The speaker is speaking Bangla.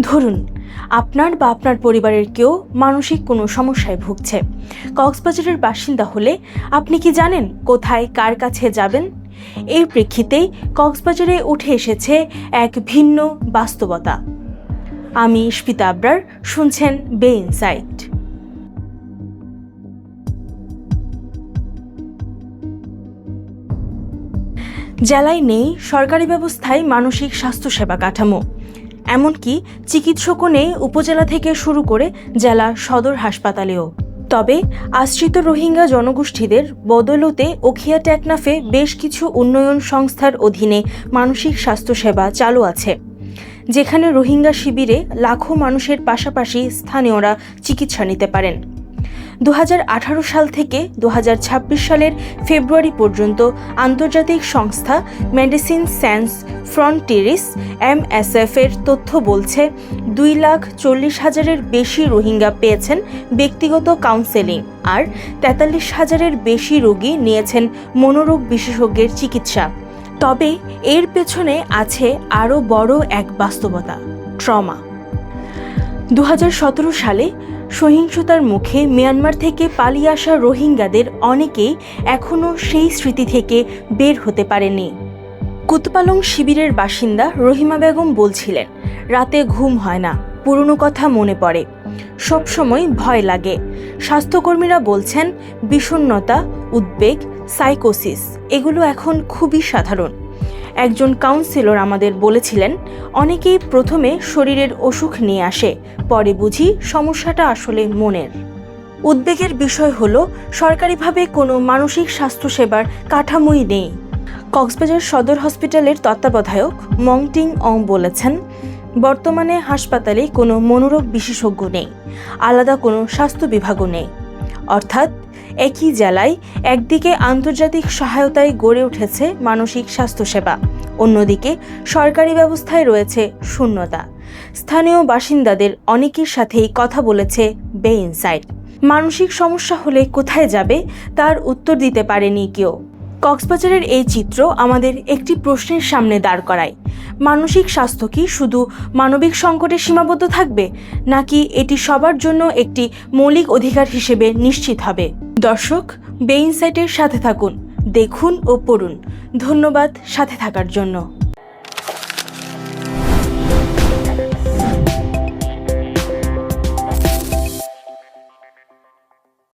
ধরুন আপনার বা আপনার পরিবারের কেউ মানসিক কোনো সমস্যায় ভুগছে। কক্সবাজারের বাসিন্দা হলে আপনি কি জানেন কোথায় কার কাছে যাবেন? এই প্রেক্ষিতেই কক্সবাজারে উঠে এসেছে এক ভিন্ন বাস্তবতা। আমি ইশপিতা আবরার, শুনছেন বে ইনসাইট। জেলায় নেই সরকারি ব্যবস্থায় মানসিক স্বাস্থ্যসেবা কাঠামো, এমনকি চিকিৎসকও নেই উপজেলা থেকে শুরু করে জেলা সদর হাসপাতালেও। তবে আশ্রিত রোহিঙ্গা জনগোষ্ঠীদের বদৌলতে উখিয়া টেকনাফে বেশ কিছু উন্নয়ন সংস্থার অধীনে মানসিক স্বাস্থ্যসেবা চালু আছে, যেখানে রোহিঙ্গা শিবিরে লাখো মানুষের পাশাপাশি স্থানীয়রা চিকিৎসা নিতে পারেন। 2018 সাল থেকে 2026 সালের ফেব্রুয়ারি পর্যন্ত আন্তর্জাতিক সংস্থা মেডিসিন স্যান্স ফ্রন্টিয়ারিস MSF এর তথ্য বলছে 2,40,000-এর বেশি রোহিঙ্গা পেয়েছেন ব্যক্তিগত কাউন্সেলিং, আর 43,000-এর বেশি রোগী নিয়েছেন মনোরোগ বিশেষজ্ঞের চিকিৎসা। তবে এর পেছনে আছে আরও বড় এক বাস্তবতা: ট্রমা। 2017 সালে সহিংসতার মুখে মিয়ানমার থেকে পালিয়ে আসা রোহিঙ্গাদের অনেকেই এখনও সেই স্মৃতি থেকে বের হতে পারেনি। কুতপালং শিবিরের বাসিন্দা রহিমা বেগম বলছিলেন, রাতে ঘুম হয় না, পুরনো কথা মনে পড়ে, সবসময় ভয় লাগে। স্বাস্থ্যকর্মীরা বলছেন বিষণ্ণতা, উদ্বেগ, সাইকোসিস এগুলো এখন খুবই সাধারণ। একজন কাউন্সিলর আমাদের বলেছিলেন, অনেকেই প্রথমে শরীরের অসুখ নিয়ে আসে, পরে বুঝি সমস্যাটা আসলে মনের। উদ্বেগের বিষয় হলো সরকারিভাবে কোনো মানসিক স্বাস্থ্যসেবার কাঠামোই নেই। কক্সবাজার সদর হসপিটালের তত্ত্বাবধায়ক মংটিং অং বলেছেন, বর্তমানে হাসপাতালে কোনো মনোরোগ বিশেষজ্ঞ নেই, আলাদা কোনো স্বাস্থ্য বিভাগও নেই। অর্থাৎ একই জেলায় একদিকে আন্তর্জাতিক সহায়তায় গড়ে উঠেছে মানসিক স্বাস্থ্যসেবা, অন্যদিকে সরকারি ব্যবস্থায় রয়েছে শূন্যতা। স্থানীয় বাসিন্দাদের অনেকের সাথেই কথা বলেছে বে ইনসাইট। মানসিক সমস্যা হলে কোথায় যাবে তার উত্তর দিতে পারেনি কেউ। কক্সবাজারের এই চিত্র আমাদের একটি প্রশ্নের সামনে দাঁড় করায়: মানসিক স্বাস্থ্য কি শুধু মানবিক সংকটে সীমাবদ্ধ থাকবে, নাকি এটি সবার জন্য একটি মৌলিক অধিকার হিসেবে নিশ্চিত হবে? দর্শক, বে ইনসাইটের সাথে থাকুন, দেখুন ও পড়ুন। ধন্যবাদ সাথে থাকার জন্য।